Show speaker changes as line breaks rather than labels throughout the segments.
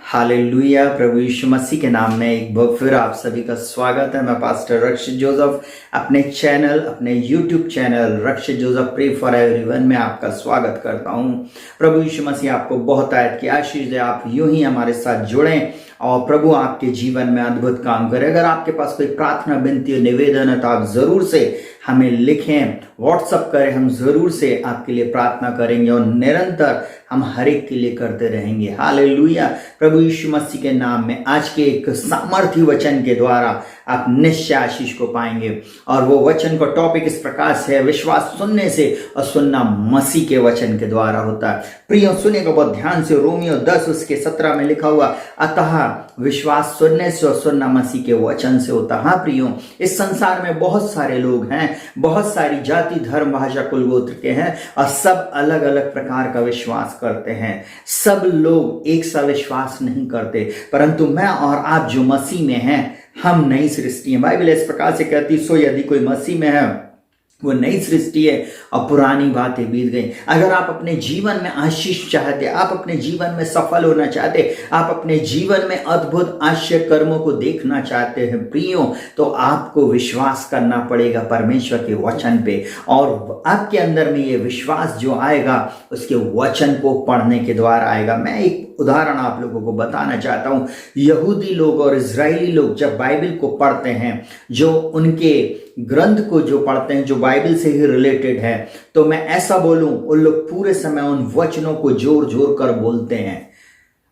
Hallelujah. प्रभु यीशु मसीह के नाम में एक बार फिर आप सभी का स्वागत है। मैं पास्टर रक्षित जोसेफ अपने YouTube channel Rakshit Joseph pray for everyone में आपका स्वागत करता हूं। प्रभु यीशु मसीह आपको बहुत आयत की आशीष दे। आप यूं ही हमारे साथ जुड़ें और प्रभु आपके जीवन में अद्भुत काम करे। अगर आपके पास कोई प्रार्थना, विनती और निवेदन है तो आप जरूर से हमें लिखें, व्हाट्सएप करें। हम जरूर से आपके लिए प्रार्थना करेंगे और निरंतर हम हर एक के लिए करते रहेंगे। हालेलुया। प्रभु यीशु मसीह के नाम में आज के एक सामर्थी वचन के द्वारा आप निश्चय आशीष को पाएंगे। और वो वचन का टॉपिक इस प्रकार से है, विश्वास सुनने से और सुनना मसीह के वचन के द्वारा होता है। प्रियो सुनेगा बहुत ध्यान से। रोमियो 10 उसके 17 में लिखा हुआ, अतः विश्वास सुनने से और सुनना मसीह के वचन से होता है। हाँ प्रियो, इस संसार में बहुत सारे लोग हैं, बहुत सारी जाति, धर्म, भाषा, कुल, गोत्र के हैं और सब अलग अलग प्रकार का विश्वास करते हैं। सब लोग एक सा विश्वास नहीं करते, परंतु मैं और आप जो मसीह में हैं, हम नई सृष्टि है। बाइबल इस प्रकार से कहती, सो यदि कोई मसीह में है वो नई सृष्टि है और पुरानी बातें बीत गई। अगर आप अपने जीवन में आशीष चाहते, आप अपने जीवन में सफल होना चाहते, आप अपने जीवन में अद्भुत आश्चर्य कर्मों को देखना चाहते हैं प्रियो, तो आपको विश्वास करना पड़ेगा परमेश्वर के वचन पे। और आपके अंदर में ये विश्वास जो आएगा उसके वचन को पढ़ने के द्वारा आएगा। मैं एक उदाहरण आप लोगों को बताना चाहता हूं। यहूदी लोग और इजरायली लोग जब बाइबल को पढ़ते हैं, जो उनके ग्रंथ को जो पढ़ते हैं, जो बाइबल से ही रिलेटेड है, तो मैं ऐसा बोलूं, उन लोग पूरे समय उन वचनों को जोर जोर कर बोलते हैं।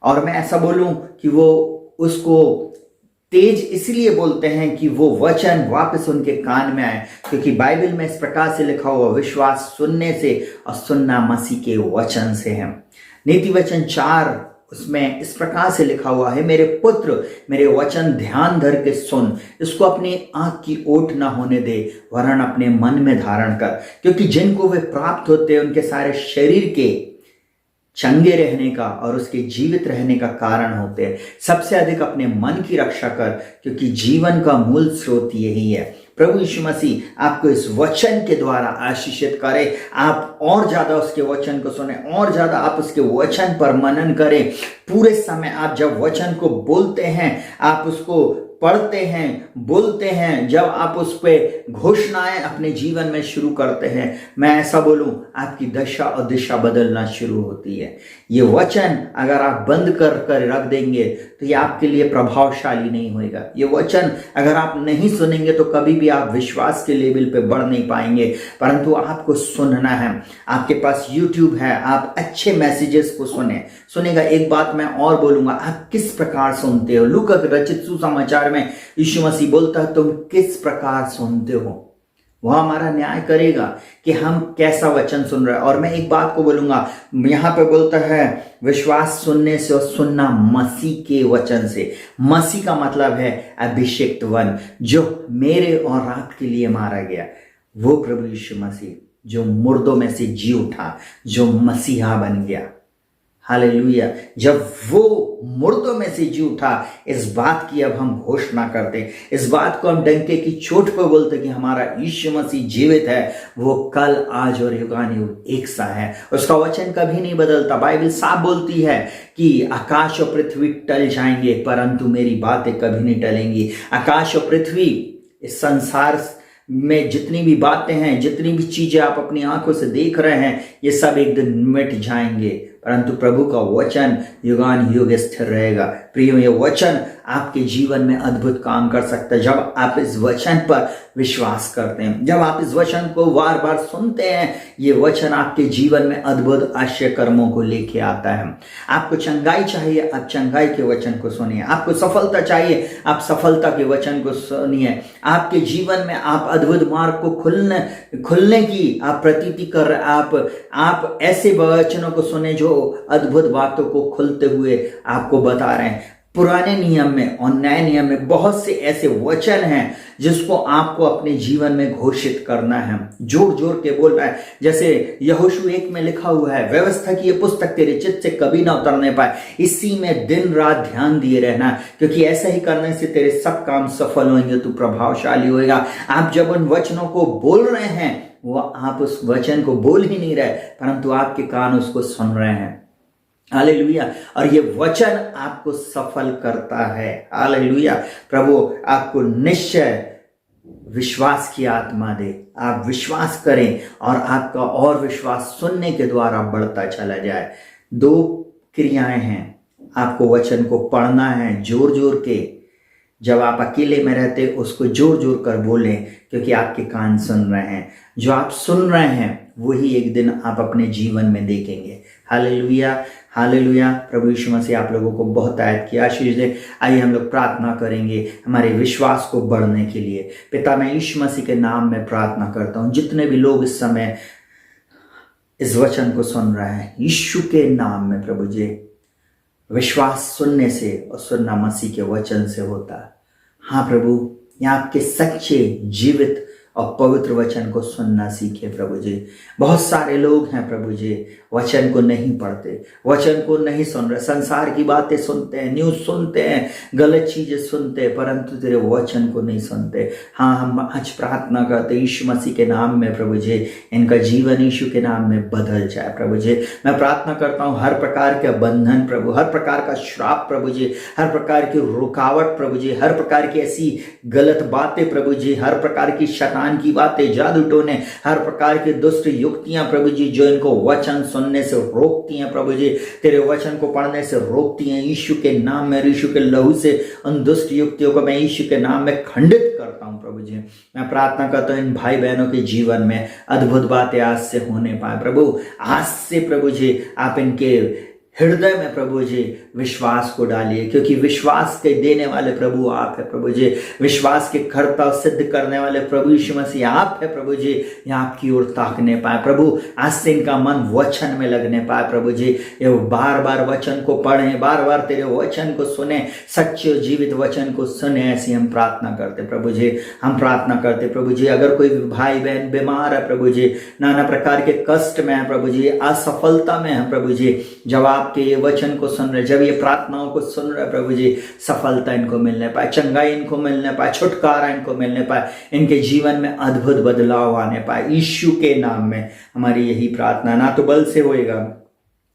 और मैं ऐसा बोलूं कि वो उसको तेज इसलिए बोलते हैं कि वो वचन वापस उनके कान में आए, क्योंकि बाइबल में इस प्रकार से लिखा हुआ, विश्वास सुनने से और सुनना मसीह के वचन से है। नीति वचन 4 उसमें इस प्रकार से लिखा हुआ है, मेरे पुत्र मेरे वचन ध्यान धर के सुन, इसको अपनी आंख की ओट ना होने दे, वरन अपने मन में धारण कर, क्योंकि जिनको वे प्राप्त होते हैं उनके सारे शरीर के चंगे रहने का और उसके जीवित रहने का कारण होते हैं। सबसे अधिक अपने मन की रक्षा कर, क्योंकि जीवन का मूल स्रोत यही है। प्रभु यीशु मसीह आपको इस वचन के द्वारा आशीषित करे। आप और ज्यादा उसके वचन को सुने, और ज्यादा आप उसके वचन पर मनन करें। पूरे समय आप जब वचन को बोलते हैं, आप उसको पढ़ते हैं, बोलते हैं, जब आप उस पर घोषणाएं अपने जीवन में शुरू करते हैं, मैं ऐसा बोलूं, आपकी दशा और दिशा बदलना शुरू होती है। ये वचन अगर आप बंद कर रख देंगे तो ये आपके लिए प्रभावशाली नहीं होगा। ये वचन अगर आप नहीं सुनेंगे तो कभी भी आप विश्वास के लेवल पे बढ़ नहीं पाएंगे, परंतु आपको सुनना है। आपके पास यूट्यूब है, आप अच्छे मैसेजेस को सुनेगा। एक बात मैं और बोलूंगा, आप किस प्रकार सुनते हो। लूका रचित सुसमाचार में यीशु मसीह बोलता है, तुम किस प्रकार सुनते हो। वह हमारा न्याय करेगा कि हम कैसा वचन सुन रहे हैं। और मैं एक बात को बोलूंगा, यहां पे बोलता है विश्वास सुनने से और सुनना मसीह के वचन से। मसीह का मतलब है अभिषिक्त वन, जो मेरे और आपके लिए मारा गया। वो प्रभु यीशु मसीह जो मुर्दों में से जी उठा, जो मसीहा बन गया। हालेलुया। जब वो मुर्दों में से जी उठा, इस बात की अब हम घोषणा करते, इस बात को हम डंके की चोट पर बोलते कि हमारा यीशु मसीह जीवित है। वो कल, आज और युगानुयुग एक सा है। उसका वचन कभी नहीं बदलता। बाइबल साफ बोलती है कि आकाश और पृथ्वी टल जाएंगे, परंतु मेरी बातें कभी नहीं टलेंगी। आकाश और पृथ्वी, इस संसार में जितनी भी बातें हैं, जितनी भी चीजें आप अपनी आंखों से देख रहे हैं, ये सब एक दिन मिट जाएंगे, परंतु प्रभु का वचन युगान युग स्थिर रहेगा। प्रियो, ये वचन आपके जीवन में अद्भुत काम कर सकता है जब आप इस वचन पर विश्वास करते हैं, जब आप इस वचन को बार बार सुनते हैं। ये वचन आपके जीवन में अद्भुत आश्चर्य कर्मों को लेके आता है। आपको चंगाई चाहिए, आप चंगाई के वचन को सुनिए। आपको सफलता चाहिए, आप सफलता के वचन को सुनिए। आपके जीवन में आप अद्भुत मार्ग को खुलने की आप प्रतीति कर रहे, आप ऐसे वचनों को सुने जो अद्भुत बातों को खुलते हुए आपको बता रहे हैं। पुराने नियम में और नए नियम में बहुत से ऐसे वचन हैं जिसको आपको अपने जीवन में घोषित करना है, जोर जोर के बोलना है। जैसे यहोशू 1 में लिखा हुआ है, व्यवस्था की ये पुस्तक तेरे चित्त से कभी ना उतरने पाए, इसी में दिन रात ध्यान दिए रहना, क्योंकि ऐसा ही करने से तेरे सब काम सफल होंगे, तू प्रभावशाली होएगा। आप जब उन वचनों को बोल रहे हैं, वो आप उस वचन को बोल ही नहीं रहे, परंतु आपके कान उसको सुन रहे हैं। हालेलुया। और ये वचन आपको सफल करता है। हालेलुया। प्रभु आपको निश्चय विश्वास की आत्मा दे, आप विश्वास करें और आपका और विश्वास सुनने के द्वारा बढ़ता चला जाए। दो क्रियाएं हैं, आपको वचन को पढ़ना है जोर जोर के। जब आप अकेले में रहते उसको जोर जोर कर बोलें, क्योंकि आपके कान सुन रहे हैं। जो आप सुन रहे हैं वही एक दिन आप अपने जीवन में देखेंगे। Hallelujah, hallelujah. प्रभु यीशु मसीह आप लोगों को बहुत आयत की आशीष दे। आइए हम लोग प्रार्थना करेंगे हमारे विश्वास को बढ़ने के लिए। पिता, मैं यीशु मसीह के नाम में प्रार्थना करता हूँ, जितने भी लोग इस समय इस वचन को सुन रहे हैं, यीशु के नाम में प्रभु जी, विश्वास सुनने से और सुनना मसीह के वचन से होता है। हाँ प्रभु, यहाँ आपके सच्चे जीवित और पवित्र वचन को सुनना सीखे प्रभु जी। बहुत सारे लोग हैं प्रभु जी, वचन को नहीं पढ़ते, वचन को नहीं सुन रहे, संसार की बातें सुनते हैं, न्यूज़ सुनते हैं, गलत चीजें सुनते हैं, परंतु तेरे वचन को नहीं सुनते। हाँ, हम आज प्रार्थना करते यीशु मसीह के नाम में प्रभु जी, इनका जीवन यीशु के नाम में बदल जाए प्रभु जी। मैं प्रार्थना करता हूँ हर प्रकार के बंधन प्रभु, हर प्रकार का श्राप प्रभु जी, हर प्रकार की रुकावट प्रभु जी, हर प्रकार की ऐसी गलत बातें प्रभु जी, हर प्रकार की शैतान की बातें, जादू टोने, हर प्रकार की दुष्ट युक्तियां प्रभु जी, जो इनको वचन सुनने से रोकती हैं प्रभु जी, तेरे वचन को पढ़ने से रोकती हैं, यीशु के नाम में, यीशु के लहू से उन दुष्ट युक्तियों को मैं यीशु के नाम में खंडित करता हूं प्रभु जी। मैं प्रार्थना करता हूं इन भाई बहनों के जीवन में अद्भुत बातें आज से होने पाए प्रभु। आज से प्रभु जी आप इनके हृदय में प्रभु जी विश्वास को डालिए, क्योंकि विश्वास के देने वाले प्रभु आप है प्रभु जी। विश्वास के कर्ता और सिद्ध करने वाले प्रभु यीशु मसीह आप है प्रभु जी। ये आपकी ओर ताकने पाए प्रभु, आज से इनका मन वचन में लगने पाए प्रभु जी। ये बार बार वचन को पढ़ें, बार बार तेरे वचन को सुने, सच्चे जीवित वचन को सुने, ऐसी हम प्रार्थना करते प्रभु जी। हम प्रार्थना करते प्रभु जी, अगर कोई भाई बहन बीमार है प्रभु जी, नाना प्रकार के कष्ट में है प्रभु जी, असफलता में है प्रभु जी, जब आपके ये वचन को सुन रहे, जब ये प्रार्थनाओं को सुन रहे प्रभु जी, सफलता इनको मिलने पाए, चंगाई इनको मिलने पाए, छुटकारा इनको मिलने पाए, इनके जीवन में अद्भुत बदलाव आने पाए, यीशु के नाम में हमारी यही प्रार्थना। ना तो बल से होएगा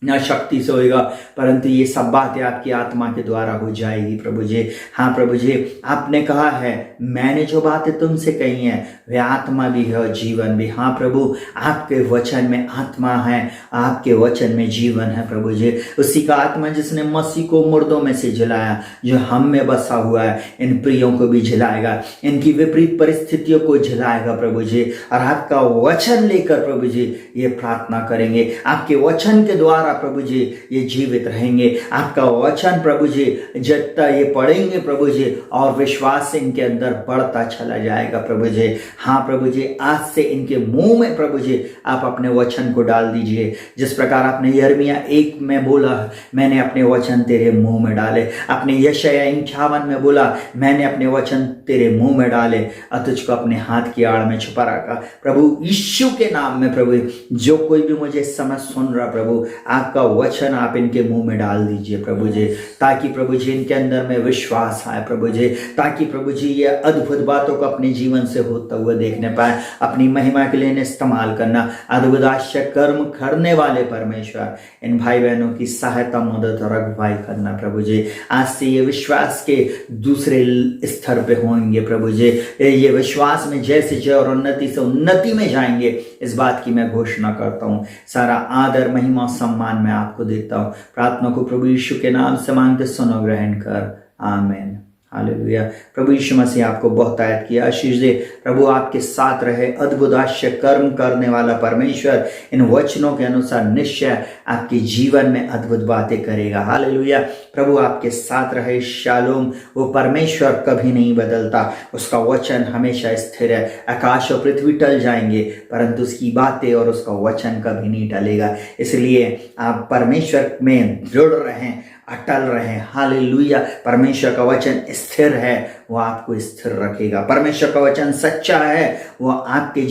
ना शक्ति से होएगा, परंतु ये सब बातें आपकी आत्मा के द्वारा हो जाएगी प्रभु जी। हाँ प्रभु जी, आपने कहा है मैंने जो बातें तुमसे कही हैं वे आत्मा भी है और जीवन भी। हाँ प्रभु, आपके वचन में आत्मा है, आपके वचन में जीवन है प्रभु जी। उसी का आत्मा जिसने मसीह को मुर्दों में से जलाया, जो हम में बसा हुआ है, इन प्रियों को भी जलाएगा, इनकी विपरीत परिस्थितियों को जलाएगा प्रभु जी। और आपका वचन लेकर प्रभु जी ये प्रार्थना करेंगे, आपके वचन के द्वारा प्रभु जी ये जीवित रहेंगे। आपका वचन प्रभु जी जितना ये पढ़ेंगे प्रभु जी, और विश्वास इनके अंदर बढ़ता चला जाएगा प्रभु जी। हाँ प्रभु जी, आज से इनके मुंह में प्रभु जी आप अपने वचन को डाल दीजिए, जिस प्रकार आपने यिर्मयाह 1 में बोला मैंने अपने वचन तेरे मुंह में डाले, अपने यशायाह 51 में बोला मैंने अपने वचन तेरे मुंह में डाले और तुझको अपने हाथ की आड़ में छुपा रखा। प्रभु यीशु के नाम में प्रभु, जो कोई भी मुझे इस समय सुन रहा प्रभु, आपका वचन आप इनके मुंह में डाल दीजिए प्रभु जी, ताकि प्रभु जी इनके अंदर में विश्वास आए प्रभु जी, ताकि प्रभु जी ये अद्भुत बातों को अपने जीवन से होता हुआ देखने पाए, अपनी महिमा के लिए इस्तेमाल करना। अद्भुत आश्चर्य कर्म करने वाले परमेश्वर, इन भाई बहनों की सहायता, मदद और अगुवाई करना प्रभु जी। आज से ये विश्वास के दूसरे स्तर पे होंगे प्रभु जी, ये विश्वास में जैसे जय और उन्नति से उन्नति में जाएंगे, इस बात की मैं घोषणा करता हूँ। सारा आदर महिमा सम्मान मैं आपको देता हूँ। प्रार्थना को प्रभु यीशु के नाम से मांगते सुनो, ग्रहण कर, आमीन। हालेलुया। प्रभु यीशु मसीह आपको बहुत आयत की आशीष दे। प्रभु आपके साथ रहे, अद्भुत आश्चर्य कर्म करने वाला परमेश्वर इन वचनों के अनुसार निश्चय आपके जीवन में अद्भुत बातें करेगा। हालेलुया। प्रभु आपके साथ रहे। शालोम। वो परमेश्वर कभी नहीं बदलता, उसका वचन हमेशा स्थिर है। आकाश और पृथ्वी टल जाएंगे, परंतु उसकी बातें और उसका वचन कभी नहीं टलेगा। इसलिए आप परमेश्वर में दृढ़ रहें, अटल रहें। हालेलुया। परमेश्वर का वचन स्थिर है, वो आपको स्थिर रखेगा। परमेश्वर का वचन सच्चा है, वो आपके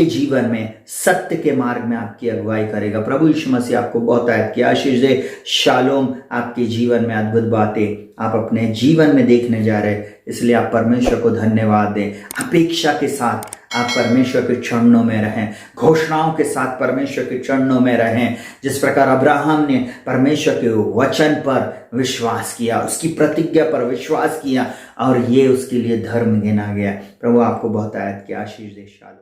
जीवन में सत्य के मार्ग में आपकी अगुवाई करेगा। प्रभु यीशु मसीह आपको बहुत आयत की आशीष दे। शालोम। आपके जीवन में अद्भुत बातें आप अपने जीवन में देखने जा रहे, इसलिए आप परमेश्वर को धन्यवाद दें। अपेक्षा के साथ आप परमेश्वर के चरणों में रहें, घोषणाओं के साथ परमेश्वर के चरणों में रहें। जिस प्रकार अब्राहम ने परमेश्वर के वचन पर विश्वास किया, उसकी प्रतिज्ञा पर विश्वास किया और ये उसके लिए धर्म गिना गया। प्रभु आपको बहुत आयत की आशीष दे। शालोम।